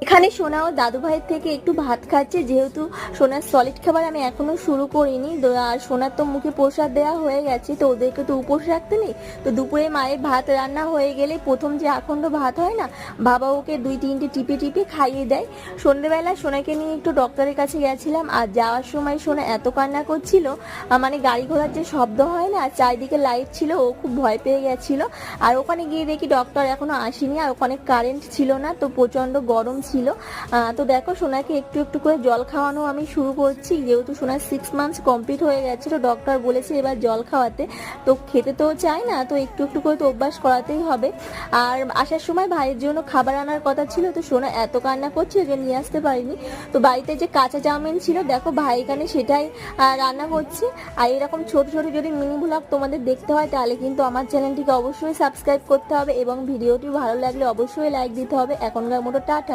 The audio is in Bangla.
এখানে সোনা ও দাদু ভাইয়ের থেকে একটু ভাত খাচ্ছে, যেহেতু সোনার সলিড খাবার আমি এখনো শুরু করিনি। আর সোনার তো মুখে প্রসাদ দেওয়া হয়ে গেছে, তো ওদেরকে তো উপোস রাখতে নেই। তো দুপুরে মায়ের ভাত রান্না হয়ে গেলে প্রথম যে আখন্ড ভাত হয় না, বাবা ওকে 2-3টে টিপে টিপে খাইয়ে দেয়। সন্ধ্যেবেলা সোনাকে নিয়ে একটু ডক্টরের কাছে গেছিলাম, আর যাওয়ার সময় সোনা এত কান্না করছিল, মানে গাড়ি ঘোড়ার যে শব্দ হয় না, চারিদিকে লাইট ছিল, ও খুব ভয় পেয়ে গেছিল। আর ওখানে গিয়ে দেখি ডক্টর এখনো আসেনি, আর ওখানে কারেন্ট ছিল না, তো প্রচন্ড গরম ছিল। তো দেখো সোনাকে একটু একটু করে জল খাওয়ানো আমি শুরু করছি, যেহেতু সোনার 6 মান্থস কমপ্লিট হয়ে গেছে। তো ডক্টর বলেছে এবার জল খাওয়াতে, তো খেতে তো চায় না, তো একটু একটু করে তো অভ্যাস করাতেই হবে। আর আসার সময় ভাইয়ের জন্য খাবার আনার কথা ছিল, তো সোনা এত কান্না করছিল যে নিয়ে আসতে পারিনি। তো বাড়িতে যে কাঁচা চাউমিন ছিল, দেখো ভাই এখানে সেটাই রান্না করছে। আর এরকম ছোট ছোট যদি মিনি ব্লগ তোমাদের দেখতে হয়, তাহলে কিন্তু আমার চ্যানেলটিকে অবশ্যই সাবস্ক্রাইব করতে হবে, এবং ভিডিওটি ভালো লাগলে অবশ্যই লাইক দিতে হবে। এখনকার মতো টাটা।